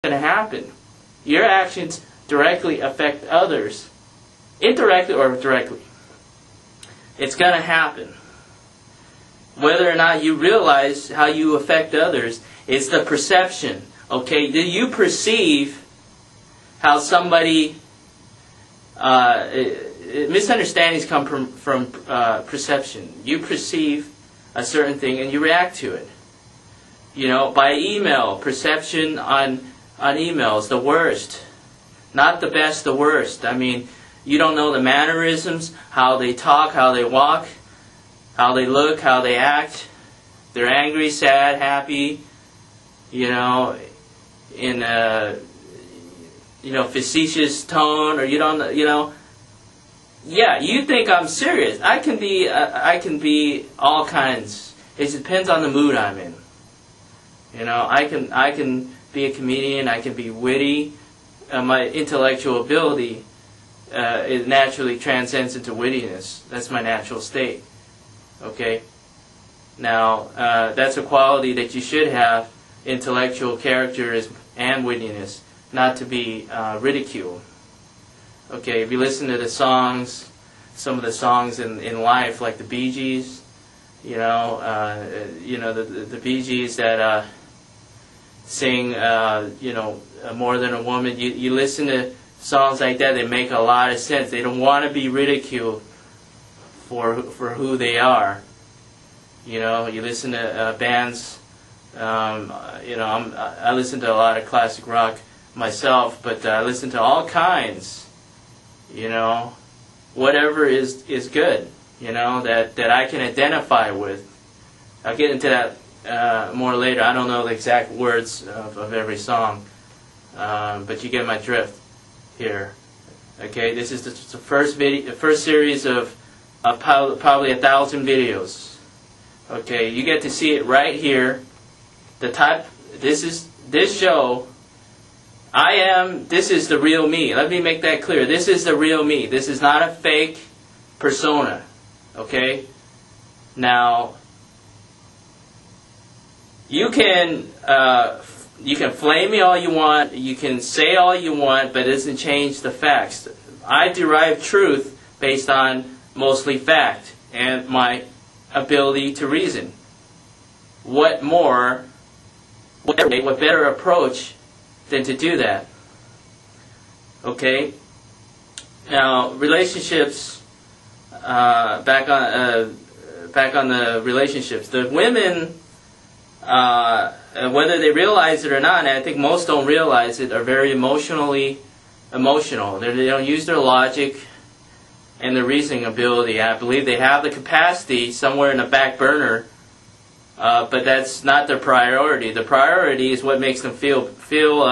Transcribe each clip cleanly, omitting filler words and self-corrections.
going to happen. Your actions directly affect others. Indirectly or directly. It's going to happen. Whether or not you realize how you affect others, it's the perception. Okay, do you perceive how somebody... misunderstandings come from perception. You perceive a certain thing and you react to it. You know, by email, perception on emails, the worst. Not the best, the worst. I mean, you don't know the mannerisms, how they talk, how they walk, how they look, how they act. They're angry, sad, happy, you know, in a, facetious tone, or you don't, yeah, you think I'm serious. I can be all kinds. It depends on the mood I'm in. You know, I can be a comedian. I can be witty. My intellectual ability it naturally transcends into wittiness. That's my natural state. Okay. Now that's a quality that you should have: intellectual character and wittiness, not to be ridiculed. Okay, if you listen to the songs, some of the songs in life, like the Bee Gees, the Bee Gees that sing, More Than a Woman. You listen to songs like that, they make a lot of sense. They don't want to be ridiculed for who they are. You know, you listen to bands. I listen to a lot of classic rock myself, but I listen to all kinds. You know, whatever is good, that I can identify with. I'll get into that more later. I don't know the exact words of every song, but you get my drift here. Okay, this is the first series of probably 1,000 videos. Okay, you get to see it right here. This show. This is the real me. Let me make that clear. This is the real me. This is not a fake persona. Okay? Now, you can flame me all you want, you can say all you want, but it doesn't change the facts. I derive truth based on mostly fact and my ability to reason. What better approach than to do that? Okay. Now, relationships. Back on the relationships. The women, whether they realize it or not, and I think most don't realize it, are very emotional. They don't use their logic and their reasoning ability. I believe they have the capacity somewhere in the back burner. But that's not their priority. The priority is what makes them feel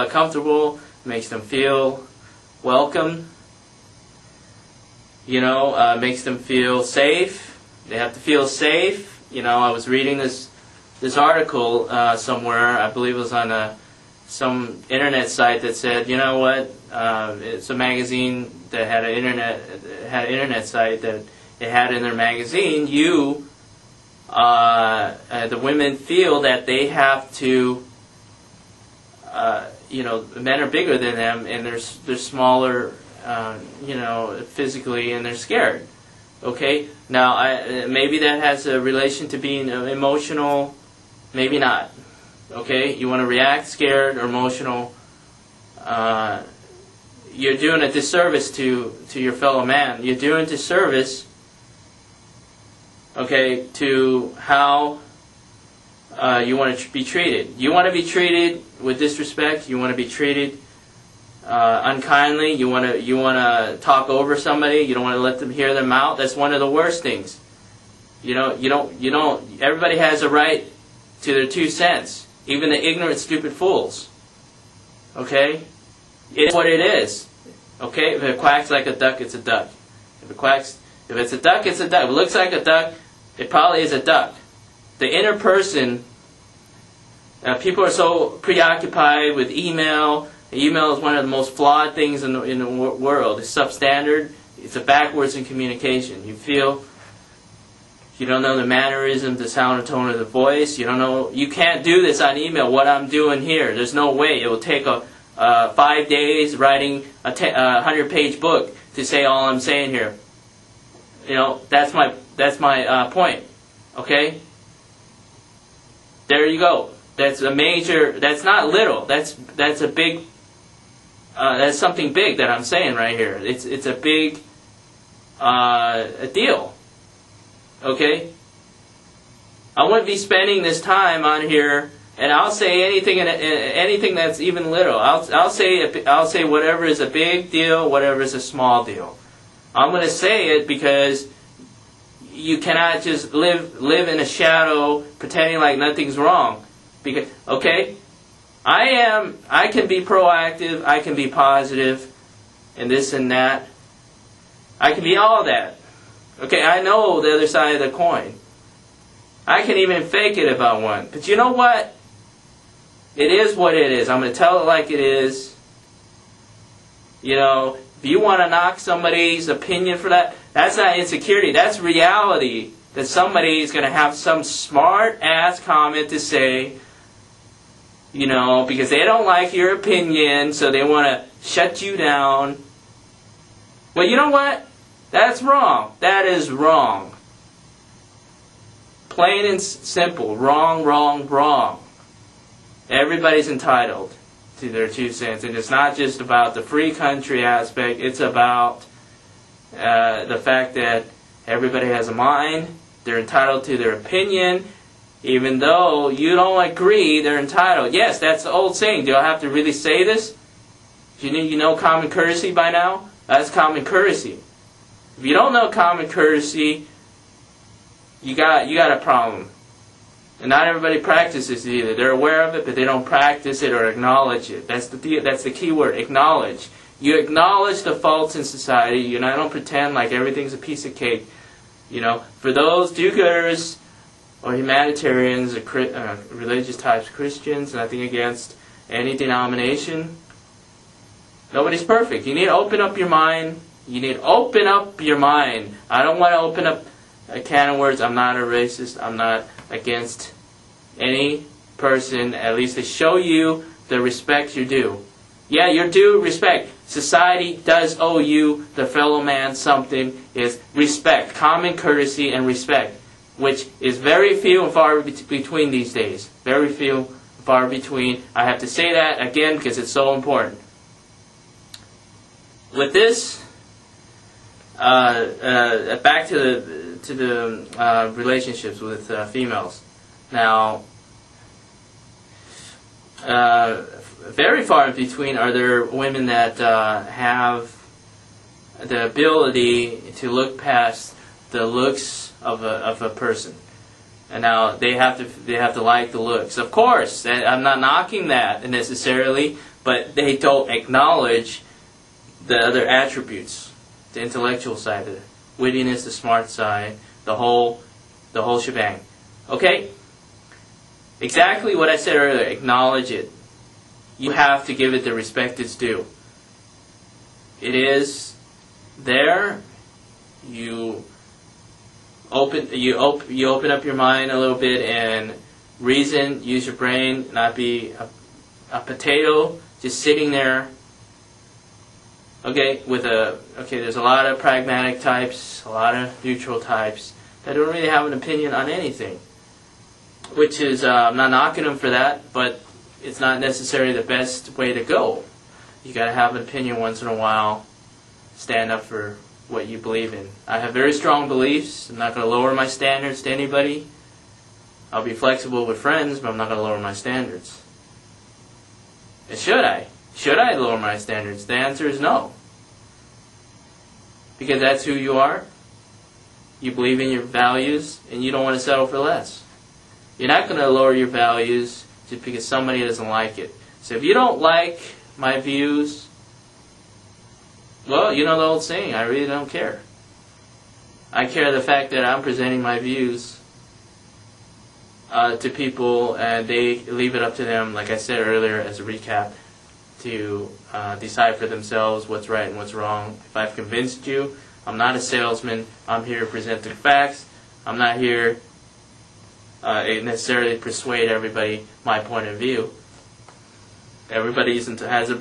comfortable, makes them feel welcome, makes them feel safe. They have to feel safe. I was reading this article somewhere, I believe it was on some internet site that said, it's a magazine that had an internet site that it had in their magazine, the women feel that they have to, men are bigger than them and they're smaller, physically, and they're scared. Okay? Now, maybe that has a relation to being emotional, maybe not. Okay? You want to react scared or emotional, you're doing a disservice to your fellow man. You're doing a disservice, okay, to how you want to be treated. You want to be treated with disrespect. You want to be treated unkindly. You want to talk over somebody. You don't want to let them hear them out. That's one of the worst things. You don't. Everybody has a right to their 2 cents. Even the ignorant, stupid fools. Okay, it's what it is. Okay, if it quacks like a duck, it's a duck. If it's a duck, it's a duck. If it looks like a duck, it probably is a duck. The inner person, people are so preoccupied with email. Email is one of the most flawed things in the world. It's substandard. It's a backwards in communication. You don't know the mannerism, the sound and tone of the voice. You can't do this on email, what I'm doing here. There's no way. It will take 5 days writing a 100-page book to say all I'm saying here. You know, that's my point. Okay? There you go. That's a major. That's not little. That's a big. That's something big that I'm saying right here. It's a big a deal. Okay? I wouldn't be spending this time on here, and I'll say anything that's even little. I'll say whatever is a big deal, whatever is a small deal. I'm going to say it because you cannot just live in a shadow pretending like nothing's wrong. Because okay, I can be proactive, I can be positive, and this and that. I can be all that. Okay, I know the other side of the coin. I can even fake it if I want. But you know what? It is what it is. I'm going to tell it like it is. You know, if you want to knock somebody's opinion for that, that's not insecurity. That's reality. That somebody is going to have some smart-ass comment to say, you know, because they don't like your opinion, so they want to shut you down. Well, you know what? That's wrong. That is wrong. Plain and simple. Wrong, wrong, wrong. Everybody's entitled to their 2 cents. And it's not just about the free country aspect. It's about the fact that everybody has a mind. They're entitled to their opinion. Even though you don't agree, they're entitled. Yes, that's the old saying. Do I have to really say this? You know common courtesy by now? That's common courtesy. If you don't know common courtesy, you got a problem. And not everybody practices it either. They're aware of it, but they don't practice it or acknowledge it. That's the key word, acknowledge. You acknowledge the faults in society. You know, I don't pretend like everything's a piece of cake. You know, for those do-gooders or humanitarians or religious types, Christians, nothing against any denomination, nobody's perfect. You need to open up your mind. You need to open up your mind. I don't want to open up a can of words. I'm not a racist. I'm not against any person, at least to show you the respect you due. Yeah, you're due respect. Society does owe you, the fellow man, something. Is respect, common courtesy and respect, which is very few and far between these days. Very few and far between. I have to say that again because it's so important. With this, back to the relationships with females. Now, very far in between are there women that have the ability to look past the looks of a person. And now they have to like the looks. Of course, I'm not knocking that necessarily, but they don't acknowledge the other attributes, the intellectual side, the wittiness, the smart side, the whole shebang. Okay? Exactly what I said earlier. Acknowledge it. You have to give it the respect it's due. It is there. You open up your mind a little bit and reason. Use your brain. Not be a potato just sitting there. Okay, there's a lot of pragmatic types, a lot of neutral types that don't really have an opinion on anything. Which is, I'm not knocking them for that, but it's not necessarily the best way to go. You gotta have an opinion once in a while. Stand up for what you believe in. I have very strong beliefs. I'm not gonna lower my standards to anybody. I'll be flexible with friends, but I'm not gonna lower my standards. And should I? Should I lower my standards? The answer is no. Because that's who you are. You believe in your values, and you don't want to settle for less. You're not going to lower your values just because somebody doesn't like it. So if you don't like my views, well, you know the old saying, I really don't care. I care the fact that I'm presenting my views to people, and they leave it up to them, like I said earlier as a recap, to decide for themselves what's right and what's wrong. If I've convinced you, I'm not a salesman. I'm here to present the facts. I'm not here necessarily persuade everybody my point of view. Everybody has a